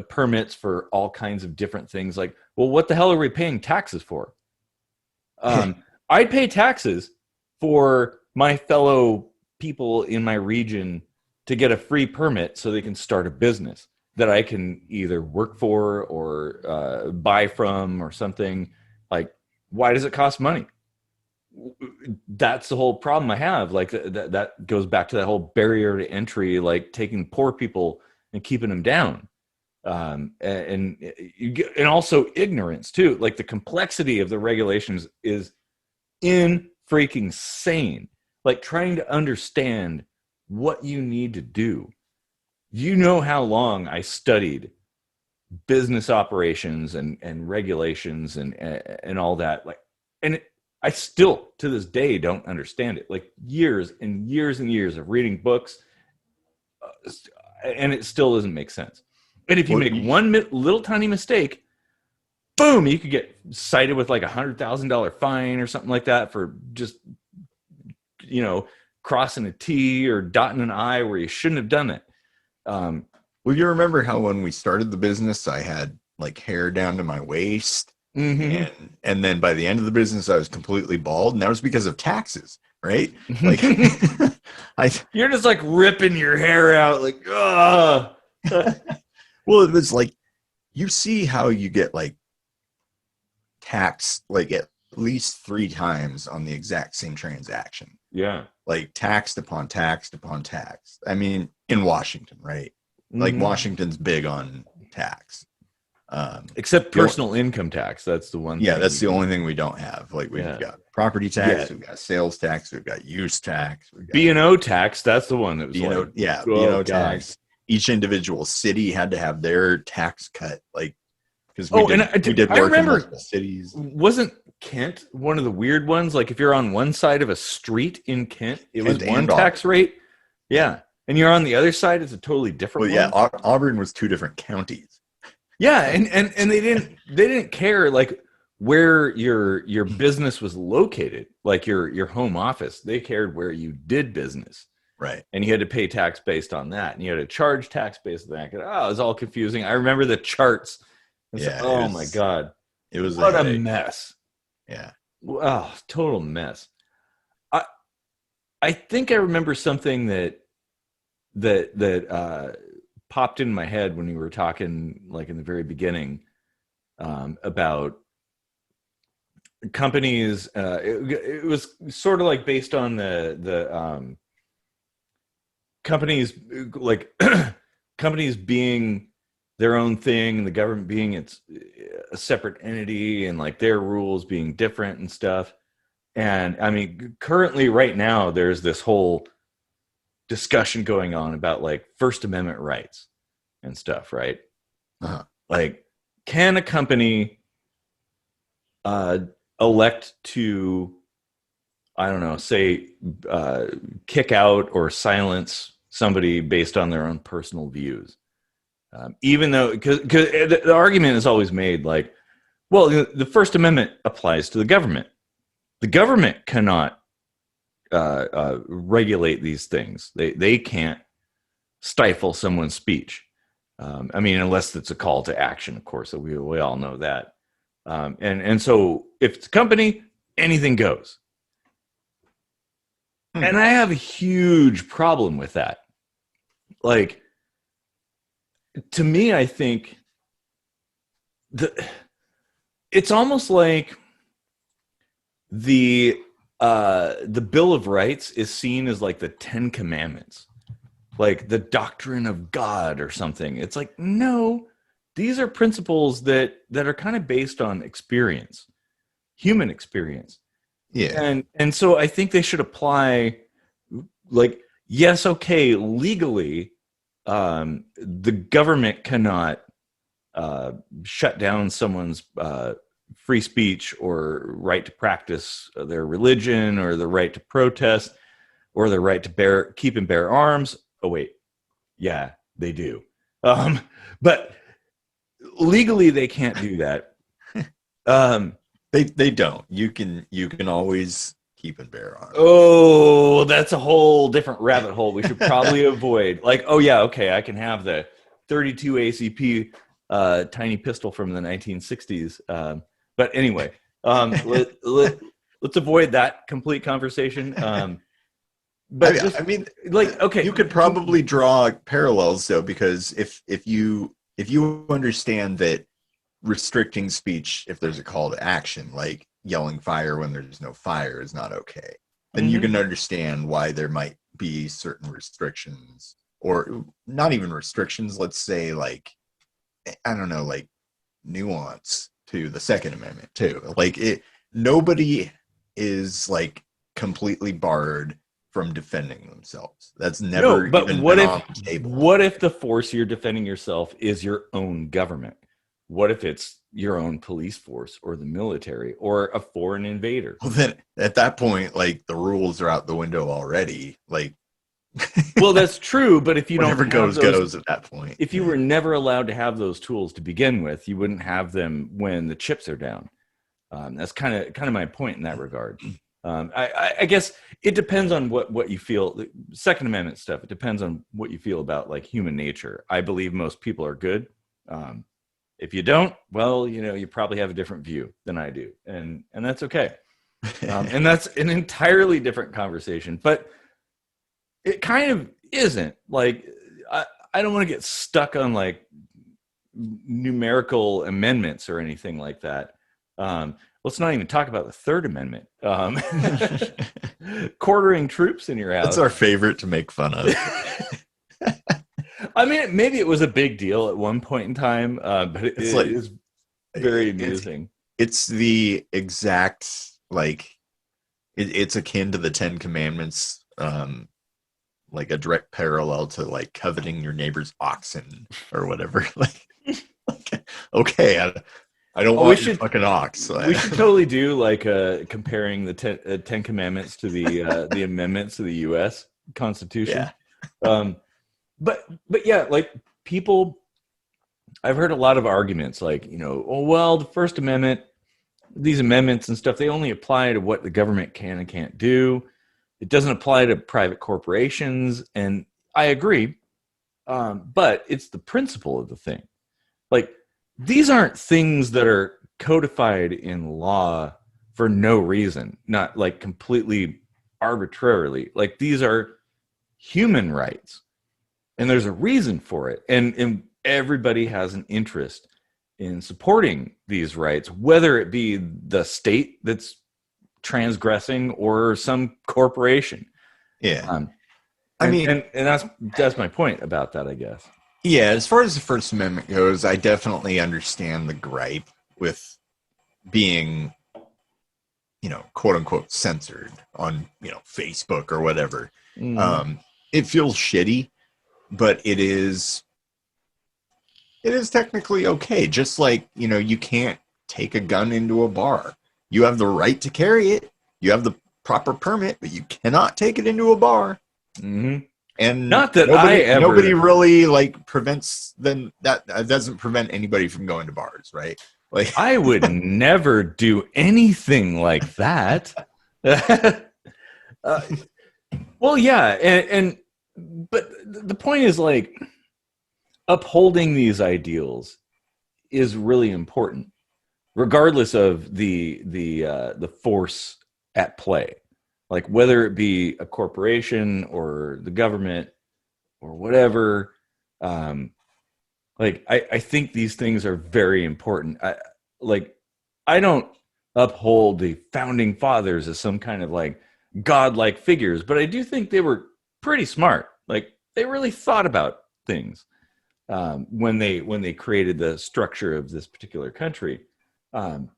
permits for all kinds of different things. Like, well, what the hell are we paying taxes for? I'd pay taxes for my fellow people in my region to get a free permit so they can start a business that I can either work for or buy from or something. Like, why does it cost money? that's the whole problem I have. Like that goes back to that whole barrier to entry, like taking poor people and keeping them down. And you get, and also ignorance too. Like the complexity of the regulations is in freaking sane. Like trying to understand what you need to do. You know how long I studied business operations and regulations and all that. Like, and I still to this day don't understand it. Like years and years and years of reading books, and it still doesn't make sense. And if you make one little tiny mistake, boom, you could get cited with like $100,000 fine or something like that for just, you know, crossing a T or dotting an I where you shouldn't have done it. Well, you remember how when we started the business, I had like hair down to my waist, and then by the end of the business, I was completely bald, and that was because of taxes, right? Like, you're just like ripping your hair out, like, ugh. Well, it was like, you see how you get like taxed like at least 3 times on the exact same transaction. Yeah. Like taxed upon taxed upon tax. I mean, in Washington, right? Like Washington's big on tax. Except personal income tax. That's the one. Yeah, that's the only thing we don't have. Like we've got property tax, we've got sales tax, we've got use tax, B&O tax. That's the one that was B&O, like, B&O tax. Each individual city had to have their tax cut, like because we did work in multiple cities. Wasn't Kent one of the weird ones? Like if you're on one side of a street in Kent, it was one tax rate. Yeah. And you're on the other side, it's a totally different one. Yeah, Auburn was 2 different counties. Yeah, and they didn't care like where your business was located, like your home office. They cared where you did business. Right. And you had to pay tax based on that. And you had to charge tax based on that. Oh, it was all confusing. I remember the charts. Yeah. Oh my God. It was what a mess. Yeah. Oh, total mess. I think I remember something that popped in my head when we were talking like in the very beginning about companies. It was sort of like based on the companies, like companies being their own thing and the government being a separate entity and like their rules being different and stuff. And I mean, currently right now, there's this whole discussion going on about like First Amendment rights and stuff, right? Like, can a company elect to, I don't know, say kick out or silence somebody based on their own personal views? Even though, because the argument is always made like, well, the First Amendment applies to the government. The government cannot regulate these things. They can't stifle someone's speech. I mean, unless it's a call to action, of course. So we all know that. And so if it's a company, anything goes. And I have a huge problem with that. Like, to me, I think it's almost like the Bill of Rights is seen as like the 10 Commandments, like the doctrine of God or something. It's like, no, these are principles that are kind of based on experience, human experience. Yeah. And so I think they should apply, like, yes, okay, legally, the government cannot shut down someone's free speech or right to practice their religion or the right to protest or the right to keep and bear arms. Oh, wait. Yeah, they do. But legally, they can't do that. They don't. You can always keep and bear arms. Oh, that's a whole different rabbit hole we should probably avoid. Like, oh yeah, okay, I can have the 32 ACP tiny pistol from the 1960s. But anyway, let's avoid that complete conversation. But I mean, like, okay, you could probably draw parallels though, because if you understand that restricting speech, if there's a call to action, like yelling fire when there's no fire is not okay. Then you can understand why there might be certain restrictions, or not even restrictions, let's say like, I don't know, like nuance to the Second Amendment too. Like nobody is like completely barred from defending themselves. That's never No, but even what been if on the table. what if the force you're defending yourself is your own government? What if it's your own police force or the military or a foreign invader? Well, then at that point, like the rules are out the window already. Like, Well, that's true, but if you don't whatever have goes those, goes at that point. if you were never allowed to have those tools to begin with, you wouldn't have them when the chips are down. That's kind of my point in that regard. I guess it depends on what you feel. The Second Amendment stuff. It depends on what you feel about like human nature. I believe most people are good. If you don't, well, you probably have a different view than I do, and that's okay. And that's an entirely different conversation. But it kind of isn't. Like I don't want to get stuck on like numerical amendments or anything like that. Let's not even talk about the Third Amendment. Quartering troops in your house. That's our favorite to make fun of. I mean, maybe it was a big deal at one point in time, but it is very amusing. It's the exact, like, it's akin to the Ten Commandments, like a direct parallel to like coveting your neighbor's oxen or whatever. Like, okay, I don't want your fucking ox. We should totally do like comparing the Ten Commandments to the amendments to the U.S. Constitution. Yeah. But yeah, like people, I've heard a lot of arguments like, oh, well, the First Amendment, these amendments and stuff, they only apply to what the government can and can't do. It doesn't apply to private corporations. And I agree. But it's the principle of the thing. Like, these aren't things that are codified in law for no reason, not like completely arbitrarily. Like, these are human rights. And there's a reason for it. And everybody has an interest in supporting these rights, whether it be the state that's transgressing or some corporation. Yeah. I mean, and that's my point about that, I guess. Yeah, as far as the First Amendment goes, I definitely understand the gripe with being, quote unquote, censored on, Facebook or whatever. It feels shitty, but it is technically okay. Just like, you can't take a gun into a bar. You have the right to carry it. You have the proper permit, but you cannot take it into a bar. Mm-hmm. And not that nobody really like prevents them. That doesn't prevent anybody from going to bars, right? Like, I would never do anything like that. Well, yeah, but the point is, like, upholding these ideals is really important, regardless of the force at play. Like, whether it be a corporation or the government or whatever, I think these things are very important. I don't uphold the founding fathers as some kind of like godlike figures, but I do think they were pretty smart. Like, they really thought about things when they created the structure of this particular country, and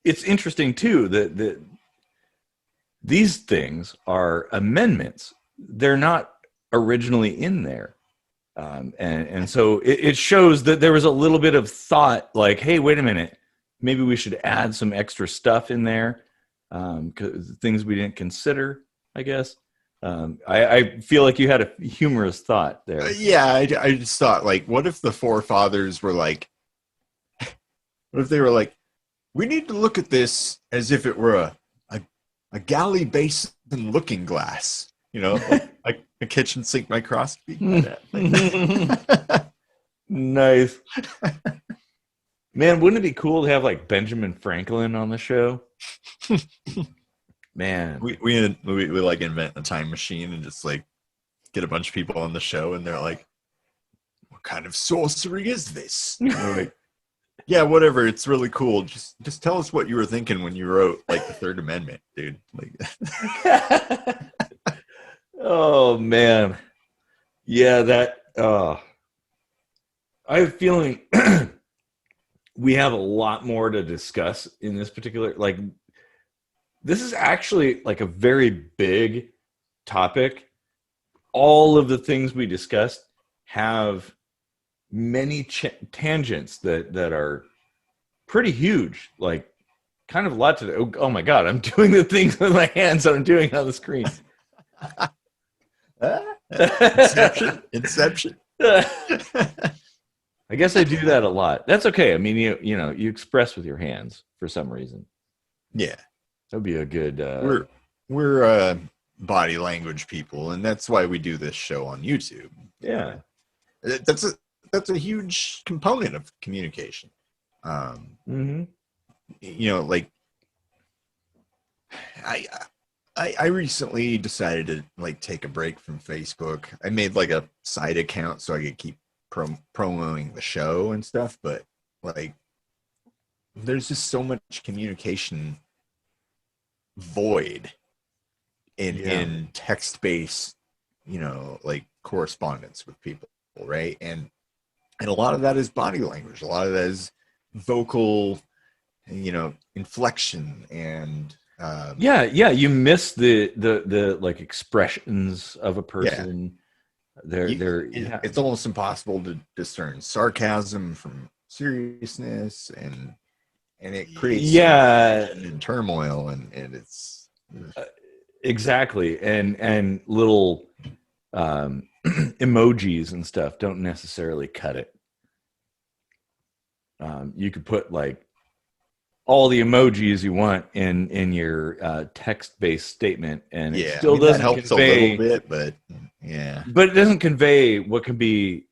it's interesting too that these things are amendments. They're not originally in there. And so it shows that there was a little bit of thought like, hey, wait a minute, maybe we should add some extra stuff in there, things we didn't consider, I guess. I feel like you had a humorous thought there. Yeah, I just thought, like, what if the forefathers were like, what if they were like, we need to look at this as if it were a galley basin looking glass, like a kitchen sink microscopy. Nice. Man, wouldn't it be cool to have like Benjamin Franklin on the show? Man, we like invent a time machine and just like get a bunch of people on the show, and they're like, what kind of sorcery is this? Like, Yeah, whatever. It's really cool. Just tell us what you were thinking when you wrote like the Third Amendment, dude. Like, Oh man. Yeah, that I have a feeling we have a lot more to discuss in this particular, like, this is actually like a very big topic. All of the things we discussed have many tangents that are pretty huge, like kind of a lot to do. Oh my god, I'm doing the things with my hands that I'm doing on the screen. Inception. I guess I do that a lot. That's okay. I mean, you express with your hands for some reason. Yeah, That'd be a good. We're body language people, and that's why we do this show on YouTube. Yeah, that's a huge component of communication. You know, like I recently decided to like take a break from Facebook. I made like a side account so I could keep promoting the show and stuff, but like there's just so much communication void in text-based, like correspondence with people, right? And a lot of that is body language. A lot of that is vocal, inflection and you miss the like expressions of a person. It's almost impossible to discern sarcasm from seriousness, and it creates and turmoil, and it's exactly, and little emojis and stuff don't necessarily cut it. You could put like all the emojis you want in your text-based statement, and it still doesn't helps convey a little bit, but yeah, but it doesn't convey what can be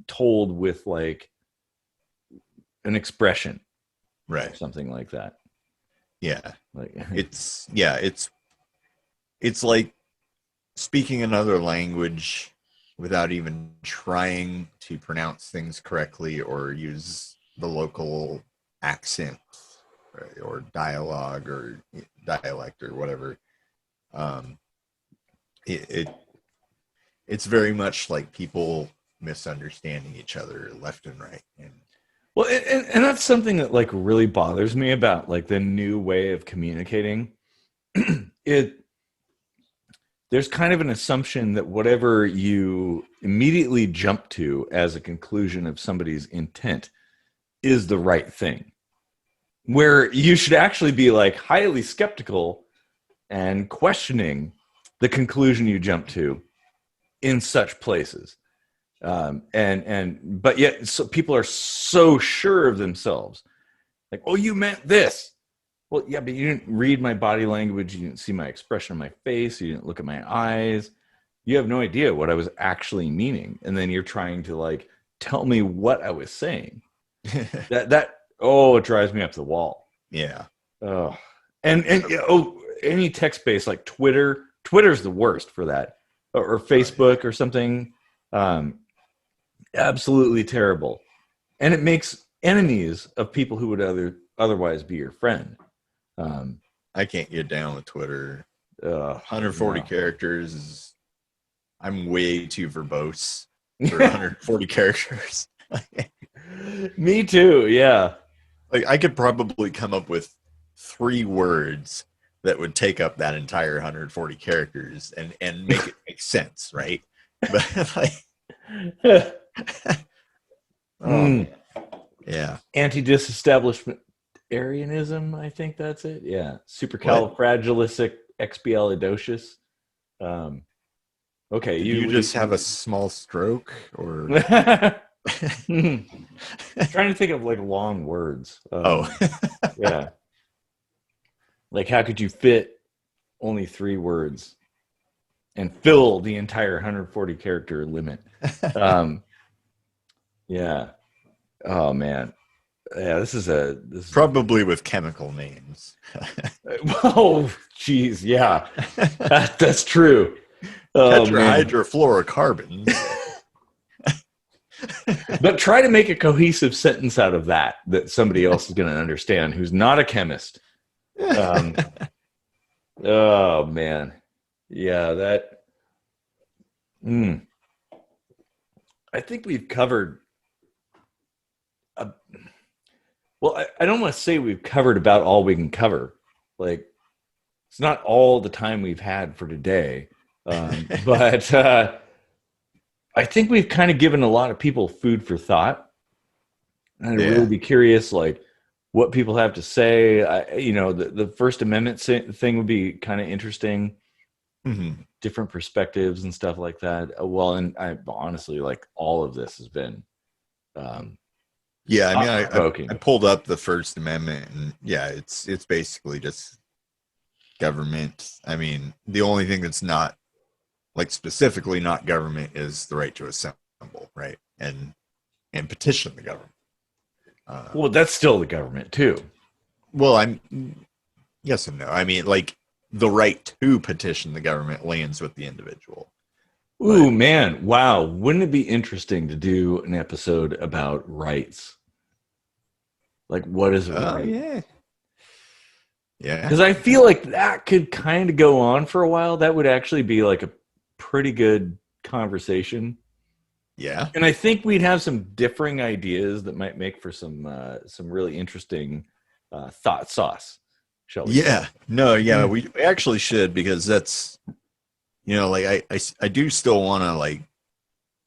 told with like an expression, right? Or something like that. Yeah, like it's like speaking another language without even trying to pronounce things correctly or use the local accent or dialogue or dialect or whatever. It's very much like people misunderstanding each other left and right. Well, and that's something that like really bothers me about like the new way of communicating. There's kind of an assumption that whatever you immediately jump to as a conclusion of somebody's intent is the right thing, where you should actually be like highly skeptical and questioning the conclusion you jump to in such places. But yet so people are so sure of themselves, like, oh, you meant this. Well, yeah, but you didn't read my body language. You didn't see my expression on my face. You didn't look at my eyes. You have no idea what I was actually meaning. And then you're trying to like tell me what I was saying. It drives me up the wall. Yeah. Oh, and any text-based like Twitter's the worst for that, or Facebook or something. Absolutely terrible. And it makes enemies of people who would otherwise be your friend. I can't get down with Twitter. 140 characters is, I'm way too verbose for 140 characters. Me too. Yeah. Like I could probably come up with 3 words that would take up that entire 140 characters and make it make sense, right? But like, yeah, anti-disestablishmentarianism, I think that's it. Yeah, supercalifragilisticexpialidocious. Okay, you just have a small stroke, or trying to think of like long words. Yeah, like how could you fit only 3 words and fill the entire 140 character limit? Yeah. Oh man. Yeah, this is probably with chemical names. Oh, geez, yeah, that's true. Tetrahydrofluorocarbons. But try to make a cohesive sentence out of that somebody else is going to understand who's not a chemist. Oh man, yeah, that. I think we've covered. Well, I don't want to say we've covered about all we can cover. Like, it's not all the time we've had for today, but I think we've kind of given a lot of people food for thought. And I'd really be curious, like, what people have to say. The First Amendment thing would be kind of interesting. Different perspectives and stuff like that. Well, and I honestly, like, all of this has been yeah, I mean, I pulled up the First Amendment, and yeah, it's basically just government. I mean, the only thing that's not, like, specifically not government is the right to assemble, right, and petition the government. Well, that's still the government too. Well, yes and no. I mean, like, the right to petition the government lands with the individual. Ooh, man. Wow. Wouldn't it be interesting to do an episode about rights? Like, what is a right? Yeah. Yeah. Because I feel like that could kind of go on for a while. That would actually be like a pretty good conversation. Yeah. And I think we'd have some differing ideas that might make for some really interesting thought sauce, shall we? Yeah. No, yeah, we actually should, because that's, like, I do still want to, like,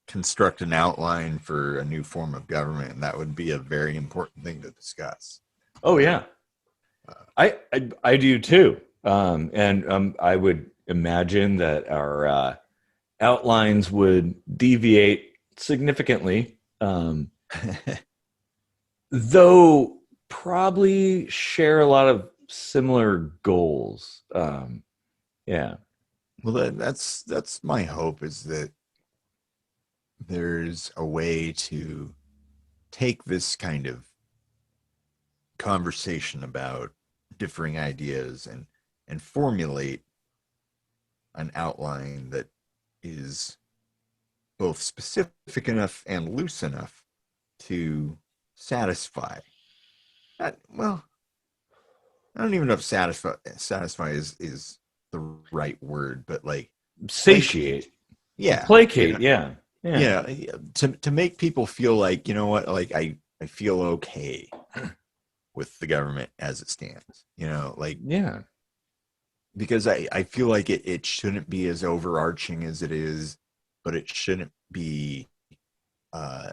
construct an outline for a new form of government, and that would be a very important thing to discuss. Oh yeah, I do too, and I would imagine that our outlines would deviate significantly, though probably share a lot of similar goals. Yeah. Well, that's my hope, is that there's a way to take this kind of conversation about differing ideas and formulate an outline that is both specific enough and loose enough to satisfy. Well, I don't even know if satisfy is the right word, but, like, Satiate. Yeah. Placate. Yeah. To make people feel like, you know what, like, I feel okay with the government as it stands, like, yeah, because I feel like it shouldn't be as overarching as it is, but it shouldn't be an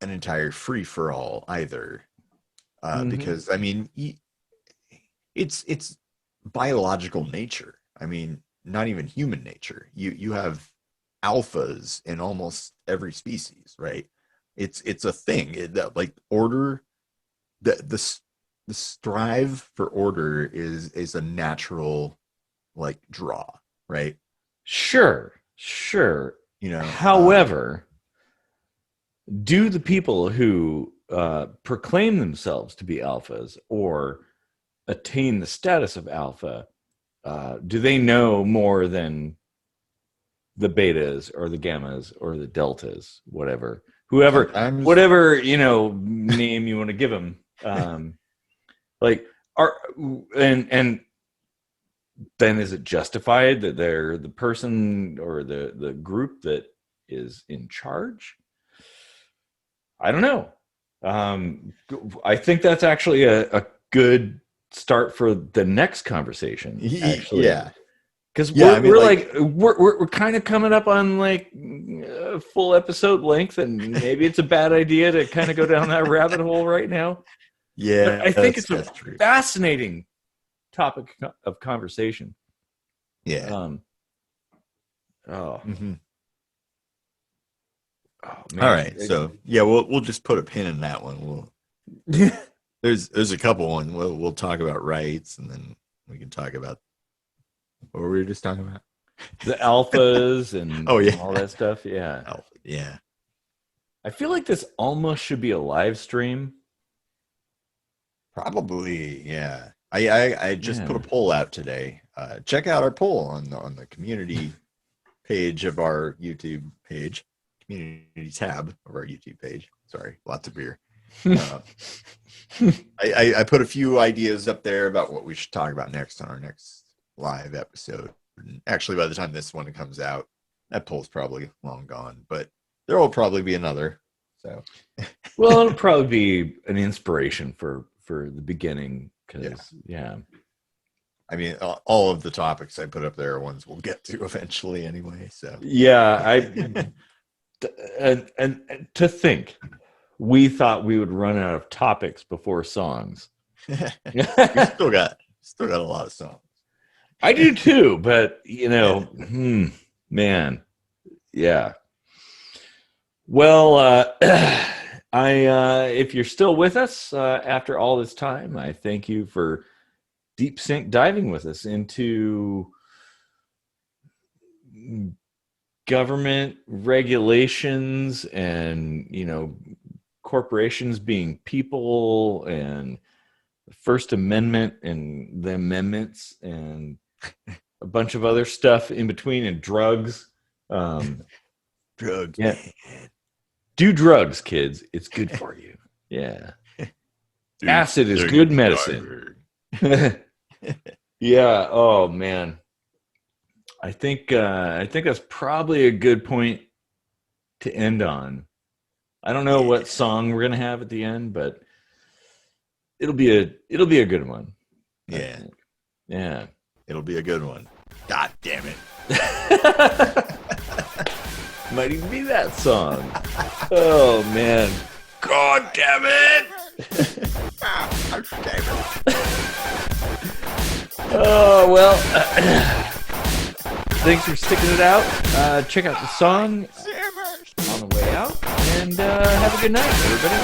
entire free for all either, because, I mean, it's biological nature. I mean, not even human nature. You have alphas in almost every species, right? It's a thing that, like, order, the strive for order is a natural, like, draw, right? Sure. However, do the people who proclaim themselves to be alphas or attain the status of alpha, do they know more than the betas or the gammas or the deltas, whatever name you want to give them? Like, and then is it justified that they're the person or the group that is in charge? I don't know. I think that's actually a good start for the next conversation, actually. Yeah, because we're kind of coming up on, like, full episode length, and maybe it's a bad idea to kind of go down that rabbit hole right now. Yeah, but I think it's a fascinating topic of conversation. Yeah. Oh. Mm-hmm. Oh, man. All right, so yeah, we'll just put a pin in that one. There's a couple ones. We'll talk about rights, and then we can talk about what were we just talking about? The alphas and, and all that stuff. Yeah. Alpha, yeah. I feel like this almost should be a live stream. Probably, yeah. I just put a poll out today. Check out our poll on the community page of our YouTube page. community tab of our YouTube page. Sorry, lots of beer. I put a few ideas up there about what we should talk about next on our next live episode. And actually, by the time this one comes out, that poll's probably long gone, but there will probably be another. So, well, it'll probably be an inspiration for the beginning, because I mean, all of the topics I put up there are ones we'll get to eventually anyway. So and to think, we thought we would run out of topics before songs. we still got a lot of songs. I do too, but man, yeah. Well, if you're still with us after all this time, I thank you for deep sink diving with us into government regulations and, corporations being people, and the First Amendment and the amendments and a bunch of other stuff in between, and drugs. Drugs. Yeah. Do drugs, kids. It's good for you. Yeah. Dude, acid is good medicine. Yeah. Oh man. I think that's probably a good point to end on. I don't know what song we're gonna have at the end, but it'll be a good one. Yeah. Yeah. It'll be a good one. God damn it. Might even be that song. Oh man. God damn it. Oh well. Thanks for sticking it out. Check out the song on the way out, and have a good night, everybody.